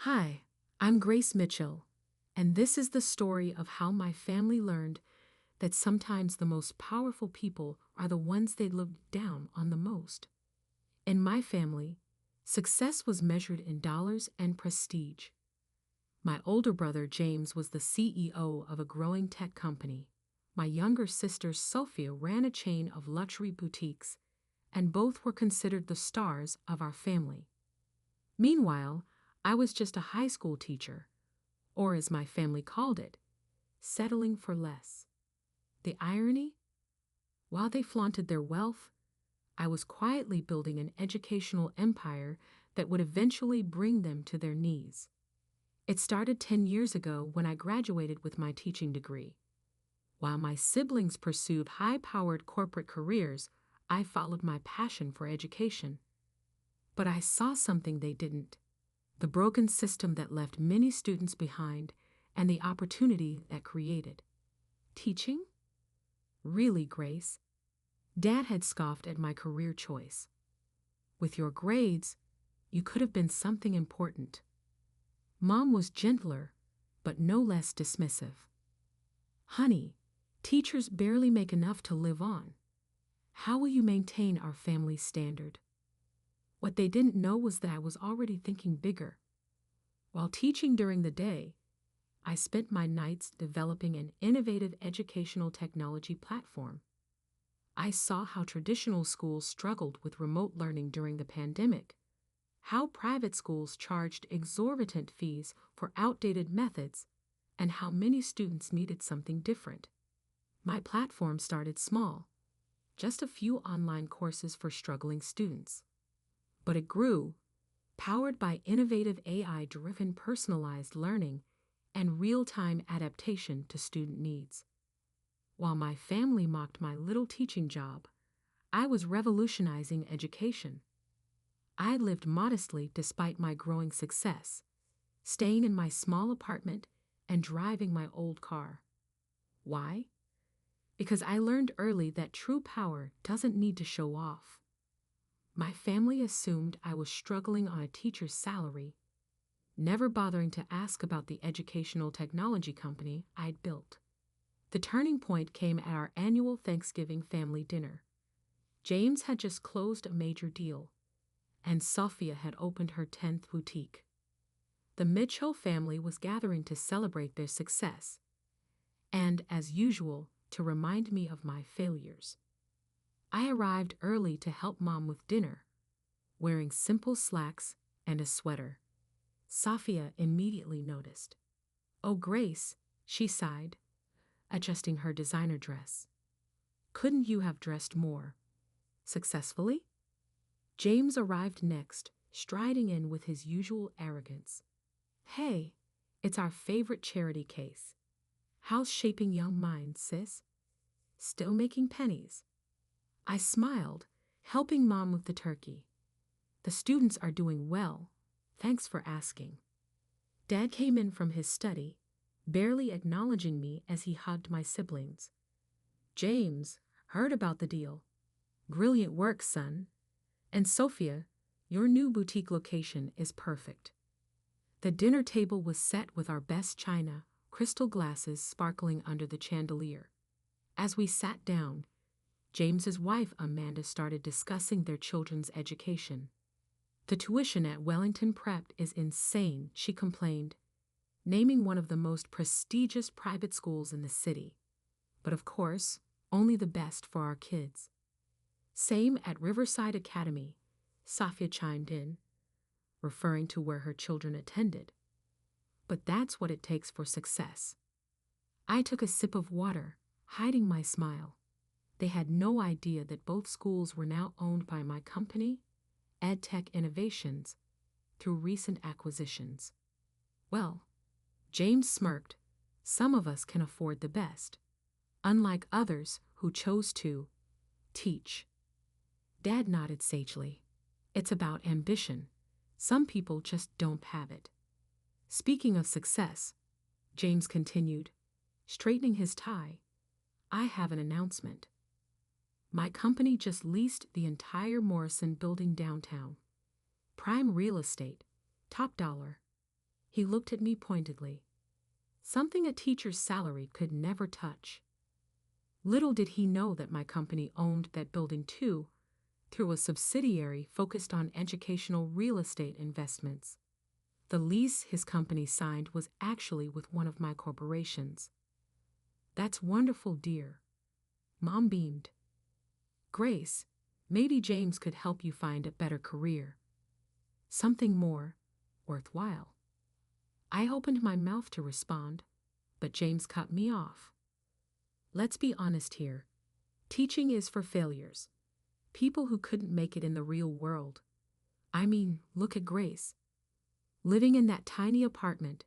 Hi, I'm Grace Mitchell, and this is the story of how my family learned that sometimes the most powerful people are the ones they look down on the most. In my family, success was measured in dollars and prestige. My older brother James was the CEO of a growing tech company. My younger sister Sophia ran a chain of luxury boutiques, and both were considered the stars of our family. Meanwhile, I was just a high school teacher, or as my family called it, settling for less. The irony? While they flaunted their wealth, I was quietly building an educational empire that would eventually bring them to their knees. It started 10 years ago when I graduated with my teaching degree. While my siblings pursued high-powered corporate careers, I followed my passion for education. But I saw something they didn't: the broken system that left many students behind and the opportunity that created. Teaching? Really, Grace? Dad had scoffed at my career choice. With your grades, you could have been something important. Mom was gentler, but no less dismissive. Honey, teachers barely make enough to live on. How will you maintain our family standard? What they didn't know was that I was already thinking bigger. While teaching during the day, I spent my nights developing an innovative educational technology platform. I saw how traditional schools struggled with remote learning during the pandemic, how private schools charged exorbitant fees for outdated methods, and how many students needed something different. My platform started small, just a few online courses for struggling students. But it grew, powered by innovative AI-driven personalized learning and real-time adaptation to student needs. While my family mocked my little teaching job, I was revolutionizing education. I lived modestly despite my growing success, staying in my small apartment and driving my old car. Why? Because I learned early that true power doesn't need to show off. My family assumed I was struggling on a teacher's salary, never bothering to ask about the educational technology company I'd built. The turning point came at our annual Thanksgiving family dinner. James had just closed a major deal, and Sophia had opened her 10th boutique. The Mitchell family was gathering to celebrate their success, and, as usual, to remind me of my failures. I arrived early to help Mom with dinner, wearing simple slacks and a sweater. Sophia immediately noticed. "Oh, Grace," she sighed, adjusting her designer dress. "Couldn't you have dressed more successfully?" James arrived next, striding in with his usual arrogance. "Hey, it's our favorite charity case. How's shaping young minds, sis? Still making pennies?" I smiled, helping Mom with the turkey. "The students are doing well. Thanks for asking." Dad came in from his study, barely acknowledging me as he hugged my siblings. "James, heard about the deal. Brilliant work, son. And Sophia, your new boutique location is perfect." The dinner table was set with our best china, crystal glasses sparkling under the chandelier. As we sat down, James's wife Amanda started discussing their children's education. "The tuition at Wellington Prep is insane," she complained, naming one of the most prestigious private schools in the city. "But of course, only the best for our kids." "Same at Riverside Academy," Sophia chimed in, referring to where her children attended. "But that's what it takes for success." I took a sip of water, hiding my smile. They had no idea that both schools were now owned by my company, EdTech Innovations, through recent acquisitions. "Well," James smirked, "some of us can afford the best, unlike others who chose to teach." Dad nodded sagely. "It's about ambition. Some people just don't have it." "Speaking of success," James continued, straightening his tie, "I have an announcement. My company just leased the entire Morrison building downtown. Prime real estate, top dollar. He looked at me pointedly. Something a teacher's salary could never touch. Little did he know that my company owned that building too, through a subsidiary focused on educational real estate investments. The lease his company signed was actually with one of my corporations. That's wonderful, dear. Mom beamed. Grace, maybe James could help you find a better career. Something more worthwhile. I opened my mouth to respond, but James cut me off. Let's be honest here. Teaching is for failures. People who couldn't make it in the real world. I mean, look at Grace. Living in that tiny apartment,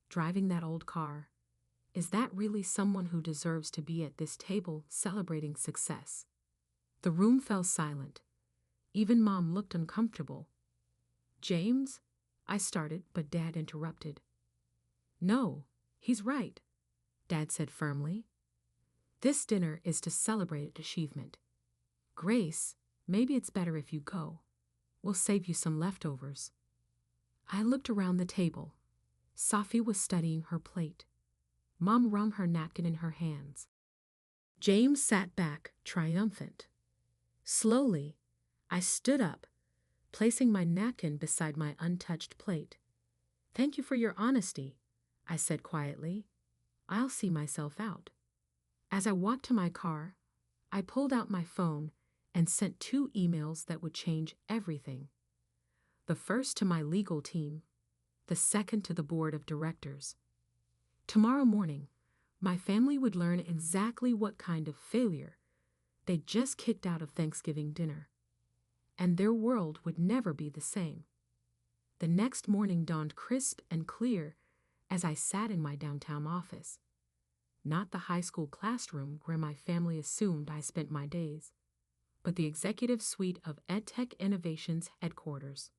driving that old car. Is that really someone who deserves to be at this table celebrating success? The room fell silent. Even Mom looked uncomfortable. James? I started, but Dad interrupted. No, he's right, Dad said firmly. This dinner is to celebrate achievement. Grace, maybe it's better if you go. We'll save you some leftovers. I looked around the table. Sophie was studying her plate. Mom wrung her napkin in her hands. James sat back, triumphant. Slowly, I stood up, placing my napkin beside my untouched plate. Thank you for your honesty, I said quietly. I'll see myself out. As I walked to my car, I pulled out my phone and sent 2 emails that would change everything. The first to my legal team, the second to the board of directors. Tomorrow morning, my family would learn exactly what kind of failure they'd just kicked out of Thanksgiving dinner. And their world would never be the same. The next morning dawned crisp and clear as I sat in my downtown office. Not the high school classroom where my family assumed I spent my days, but the executive suite of EdTech Innovations headquarters.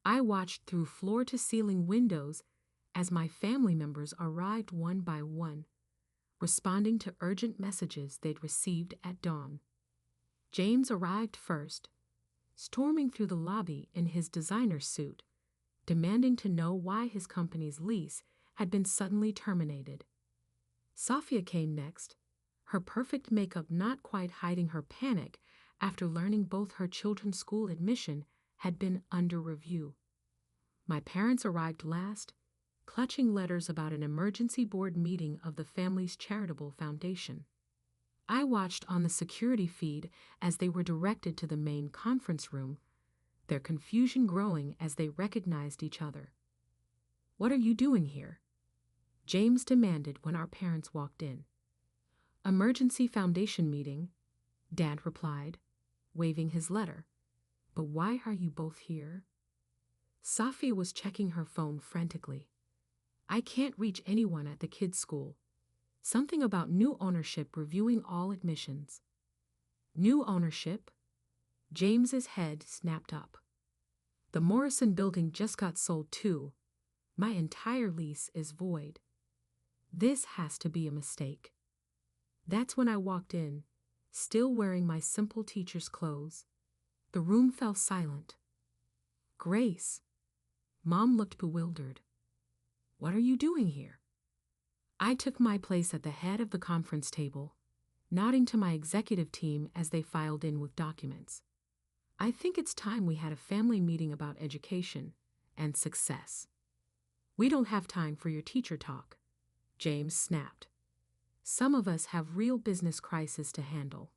I watched through floor-to-ceiling windows as my family members arrived one by one, responding to urgent messages they'd received at dawn. James arrived first, storming through the lobby in his designer suit, demanding to know why his company's lease had been suddenly terminated. Sophia came next, her perfect makeup not quite hiding her panic after learning both her children's school admission had been under review. My parents arrived last, clutching letters about an emergency board meeting of the family's charitable foundation. I watched on the security feed as they were directed to the main conference room, their confusion growing as they recognized each other. What are you doing here? James demanded when our parents walked in. Emergency foundation meeting, Dad replied, waving his letter. But why are you both here? Sophie was checking her phone frantically. I can't reach anyone at the kids' school. Something about new ownership reviewing all admissions. New ownership? James's head snapped up. The Morrison building just got sold too. My entire lease is void. This has to be a mistake. That's when I walked in, still wearing my simple teacher's clothes. The room fell silent. Grace. Mom looked bewildered. What are you doing here? I took my place at the head of the conference table, nodding to my executive team as they filed in with documents. I think it's time we had a family meeting about education and success. We don't have time for your teacher talk, James snapped. Some of us have real business crises to handle.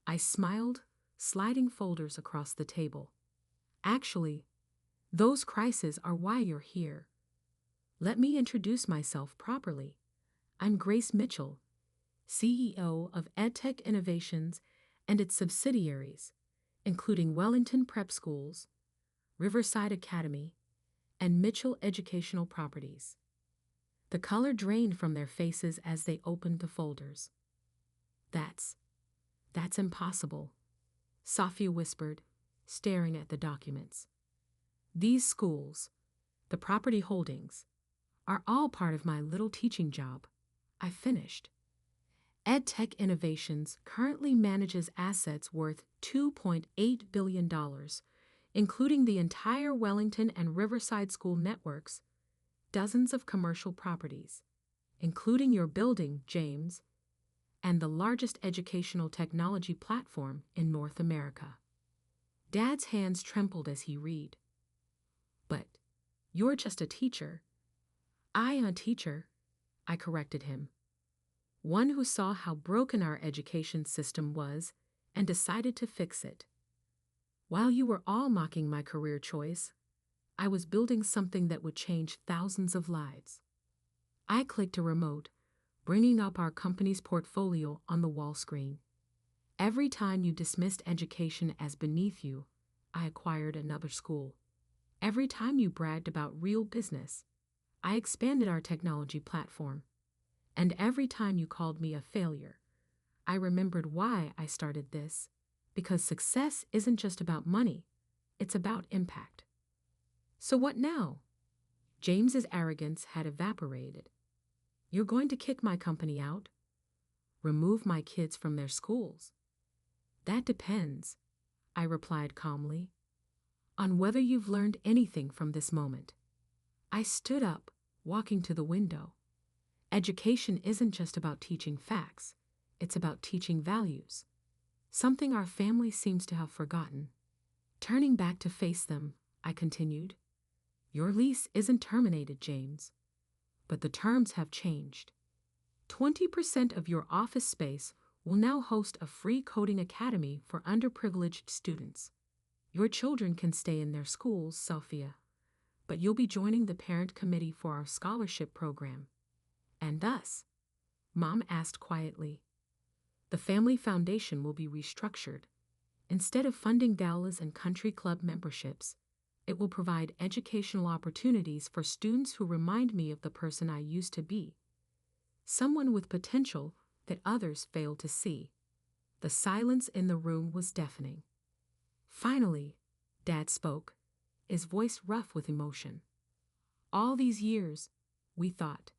I smiled, sliding folders across the table. Actually, those crises are why you're here. Let me introduce myself properly. I'm Grace Mitchell, CEO of EdTech Innovations and its subsidiaries, including Wellington Prep Schools, Riverside Academy, and Mitchell Educational Properties. The color drained from their faces as they opened the folders. That's impossible, Sophia whispered, staring at the documents. These schools, the property holdings, are all part of my little teaching job. I finished. EdTech Innovations currently manages assets worth $2.8 billion, including the entire Wellington and Riverside school networks, dozens of commercial properties, including your building, James, and the largest educational technology platform in North America. Dad's hands trembled as he read. But you're just a teacher. I am a teacher, I corrected him. One who saw how broken our education system was and decided to fix it. While you were all mocking my career choice, I was building something that would change thousands of lives. I clicked a remote, bringing up our company's portfolio on the wall screen. Every time you dismissed education as beneath you, I acquired another school. Every time you bragged about real business, I expanded our technology platform. And every time you called me a failure, I remembered why I started this, because success isn't just about money, it's about impact. So what now? James's arrogance had evaporated. You're going to kick my company out? Remove my kids from their schools? That depends, I replied calmly, on whether you've learned anything from this moment. I stood up, walking to the window. Education isn't just about teaching facts, it's about teaching values, something our family seems to have forgotten. Turning back to face them, I continued. Your lease isn't terminated, James, but the terms have changed. 20% of your office space will now host a free coding academy for underprivileged students. Your children can stay in their schools, Sophia, but you'll be joining the parent committee for our scholarship program. And us? Mom asked quietly. The family foundation will be restructured. Instead of funding galas and country club memberships, it will provide educational opportunities for students who remind me of the person I used to be. Someone with potential that others failed to see. The silence in the room was deafening. Finally, Dad spoke, his voice rough with emotion. All these years, we thought.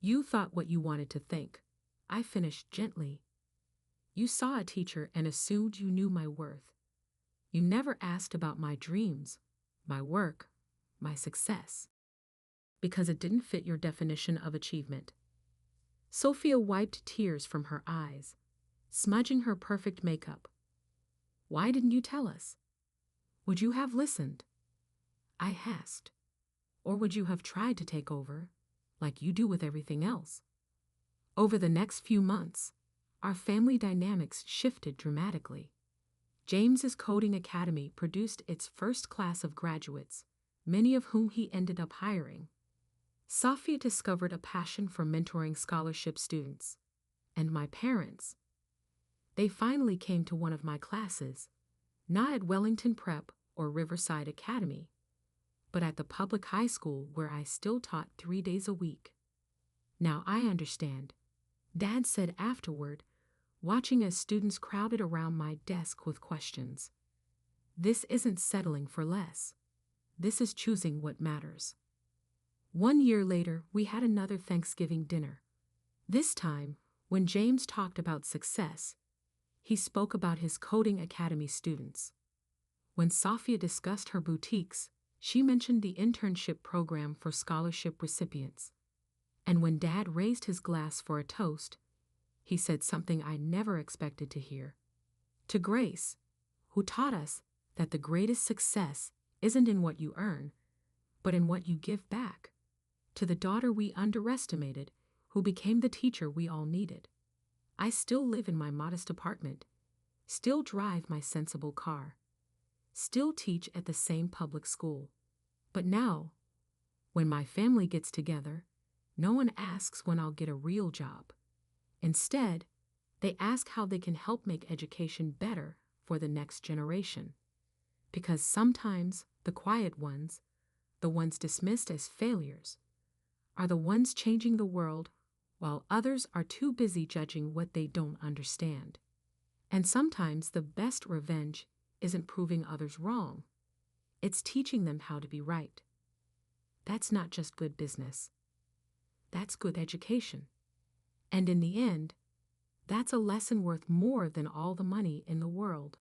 You thought what you wanted to think. I finished gently. You saw a teacher and assumed you knew my worth. You never asked about my dreams, my work, my success, because it didn't fit your definition of achievement. Sophia wiped tears from her eyes, smudging her perfect makeup. Why didn't you tell us? Would you have listened? I asked. Or would you have tried to take over, like you do with everything else? Over the next few months, our family dynamics shifted dramatically. James's Coding Academy produced its first class of graduates, many of whom he ended up hiring. Sophia discovered a passion for mentoring scholarship students. And my parents. They finally came to one of my classes, not at Wellington Prep or Riverside Academy, but at the public high school where I still taught 3 days a week. Now I understand, Dad said afterward, watching as students crowded around my desk with questions. This isn't settling for less. This is choosing what matters. 1 year later, we had another Thanksgiving dinner. This time, when James talked about success, he spoke about his Coding Academy students. When Sophia discussed her boutiques, she mentioned the internship program for scholarship recipients. And when Dad raised his glass for a toast, he said something I never expected to hear. To Grace, who taught us that the greatest success isn't in what you earn, but in what you give back. To the daughter we underestimated, who became the teacher we all needed. I still live in my modest apartment, still drive my sensible car, still teach at the same public school. But now, when my family gets together, no one asks when I'll get a real job. Instead, they ask how they can help make education better for the next generation. Because sometimes the quiet ones, the ones dismissed as failures, are the ones changing the world, while others are too busy judging what they don't understand. And sometimes the best revenge isn't proving others wrong. It's teaching them how to be right. That's not just good business. That's good education. And in the end, that's a lesson worth more than all the money in the world.